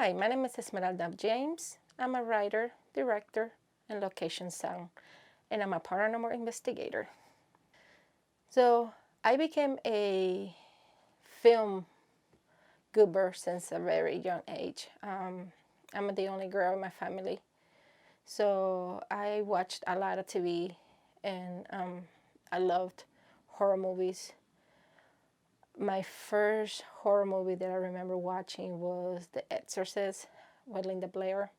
Hi, my name is Esmeralda James. I'm a writer, director, and location sound, and I'm a paranormal investigator. So I became a film goober since a very young age. I'm the only girl in my family, so I watched a lot of TV, and I loved horror movies. My first horror movie that I remember watching was The Exorcist with Linda Blair.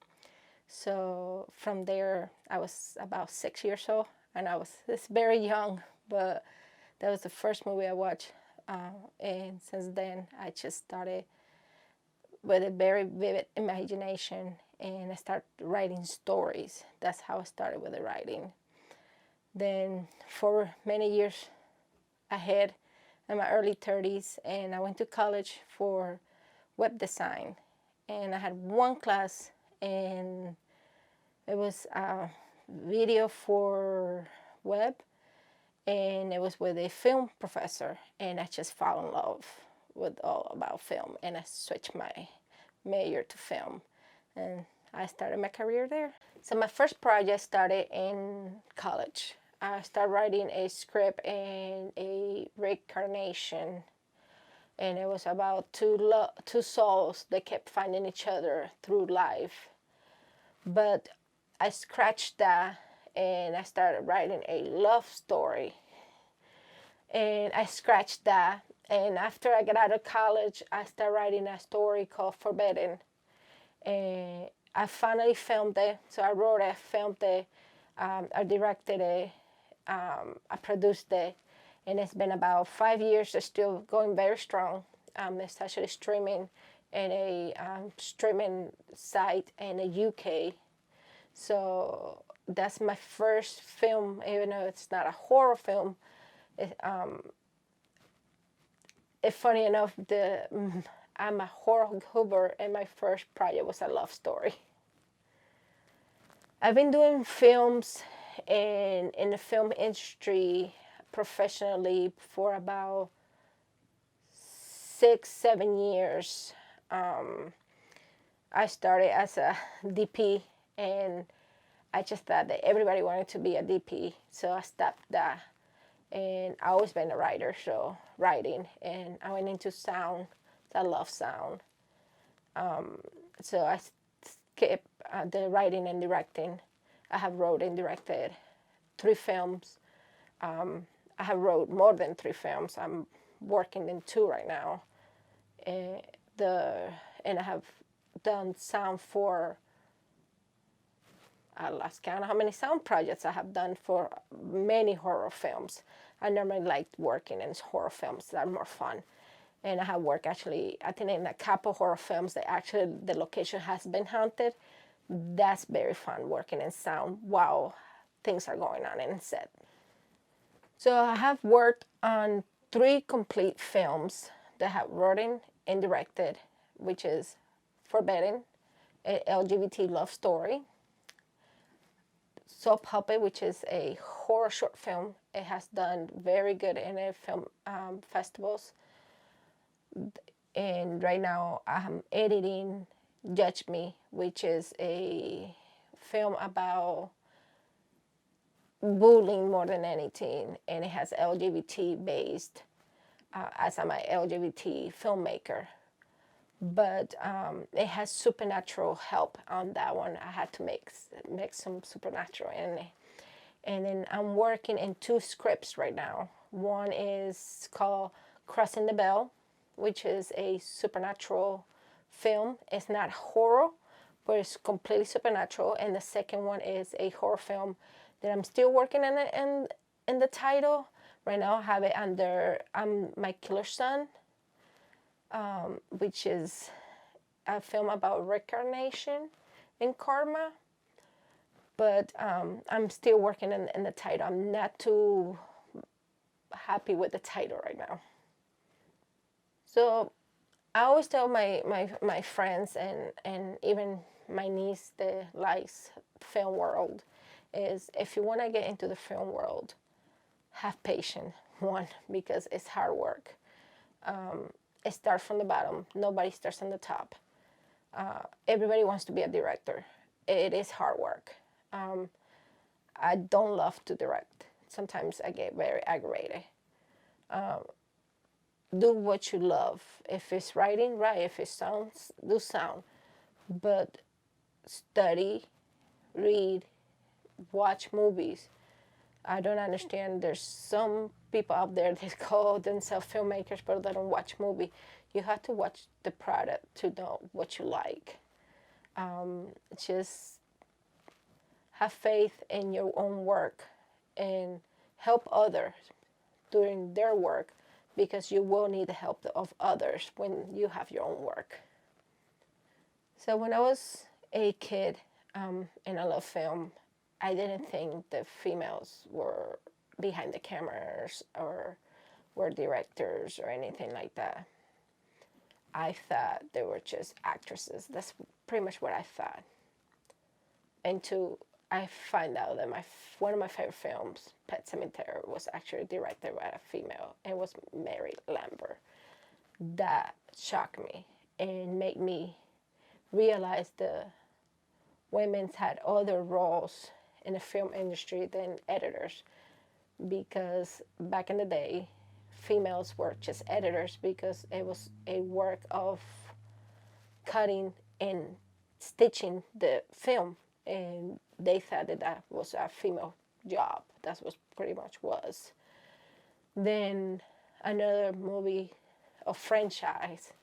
So from there, I was about 6 years old, and it's very young, but that was the first movie I watched. And since then, I just started with a very vivid imagination, and I started writing stories. That's how I started with the writing. Then for many years ahead, in my early 30s, and I went to college for web design. And I had one class, and it was a video for web, and it was with a film professor, and I just fell in love with all about film, and I switched my major to film, and I started my career there. So my first project started in college. I started writing a script and a reincarnation, and it was about two souls that kept finding each other through life. But I scratched that, and I started writing a love story. And I scratched that, and after I got out of college, I started writing a story called Forbidden. And I finally filmed it. So I wrote it, filmed it, I directed it, I produced it, and it's been about 5 years. It's still going very strong. It's actually streaming in a streaming site in the UK. So that's my first film, even though it's not a horror film. It's funny enough, I'm a horror goober, and my first project was a love story. I've been doing films in the film industry professionally for about 6-7 years. I started as a DP, and I just thought that everybody wanted to be a DP, so I stopped that. And I always been a writer, so writing, and I went into sound. I love sound. So I skipped the writing and directing. I have wrote and directed 3 films. I have wrote more than 3 films. I'm working in 2 right now. And I have done sound for, I lost count how many sound projects I have done for many horror films. I normally like working in horror films that are more fun. And I have worked actually, I think in a couple horror films that actually the location has been haunted. That's very fun, working in sound while things are going on in set. So I have worked on 3 complete films that I have written and directed, which is Forbidden, an LGBT love story, Soap Puppet, which is a horror short film. It has done very good in the film festivals. And right now I'm editing Judge Me, which is a film about bullying more than anything, and it has LGBT based, as I'm an LGBT filmmaker. But it has supernatural help on that one. I had to make some supernatural in it. And then I'm working in 2 scripts right now. One is called Crossing the Bell, which is a supernatural film. It's not horror, but it's completely supernatural. And the second one is a horror film that I'm still working on it in the title. Right now I have it under My Killer Son, which is a film about reincarnation and karma. But I'm still working in the title. I'm not too happy with the title right now. So I always tell my friends and even my niece that likes film world is, if you want to get into the film world, have patience. One, because it's hard work. It starts from the bottom. Nobody starts on the top. Everybody wants to be a director. It is hard work. I don't love to direct. Sometimes I get very aggravated. Do what you love. If it's writing, write. If it sounds, do sound. But study, read, watch movies. I don't understand. There's some people out there that call themselves filmmakers, but they don't watch movie. You have to watch the product to know what you like. Just have faith in your own work and help others during their work, because you will need the help of others when you have your own work. So when I was a kid and I love film, I didn't think the females were behind the cameras or were directors or anything like that. I thought they were just actresses. That's pretty much what I thought. Until I find out that one of my favorite films, Pet Sematary, was actually directed by a female, and was Mary Lambert. That shocked me and made me realize the women had other roles in the film industry than editors, because back in the day, females were just editors because it was a work of cutting and stitching the film, and they thought that that was a female job. That's what pretty much was. Then another movie or franchise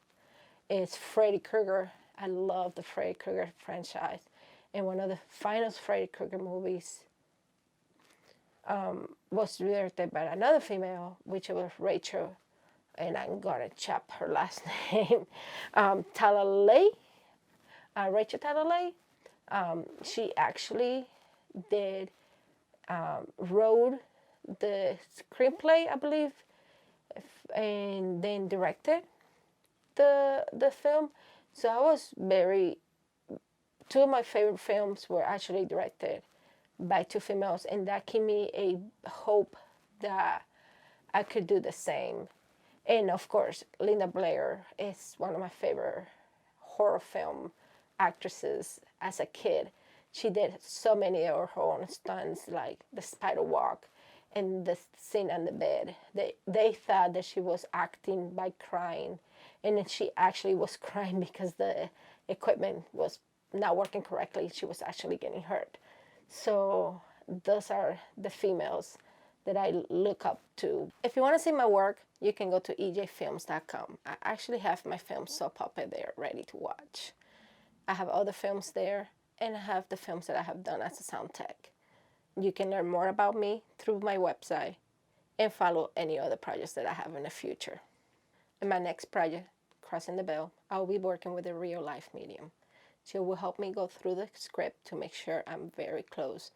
is Freddy Krueger. I love the Freddy Krueger franchise. And one of the final Freddy Krueger movies was directed by another female, which was Rachel, and I'm gonna chop her last name, Talalay, Rachel Talalay. She actually did wrote the screenplay, I believe, and then directed the film. So I was very, two of my favorite films were actually directed by two females, and that gave me a hope that I could do the same. And of course, Linda Blair is one of my favorite horror film actresses as a kid. She did so many of her own stunts, like the spider walk and the scene on the bed. They thought that she was acting by crying, and then she actually was crying because the equipment was not working correctly. She was actually getting hurt. So those are the females that I look up to. If you want to see my work, you can go to ejfilms.com. I actually have my films so puppet there ready to watch. I have other films there, and I have the films that I have done as a sound tech. You can learn more about me through my website and follow any other projects that I have in the future. In my next project, Crossing the Veil, I'll be working with a real life medium. She will help me go through the script to make sure I'm very close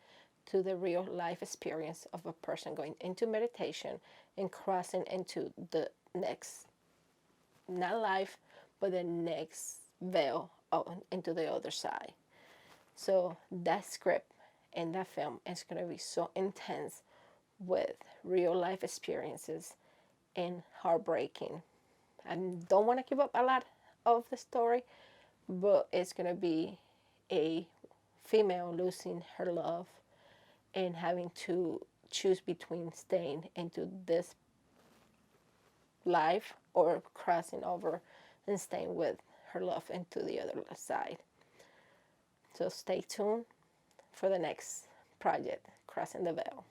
to the real life experience of a person going into meditation and crossing into the next, not life, but the next veil into the other side. So that script and that film is going to be so intense with real life experiences and heartbreaking. I don't want to give up a lot of the story, but it's going to be a female losing her love and having to choose between staying into this life or crossing over and staying with her love into the other side. So stay tuned for the next project, Crossing the Veil.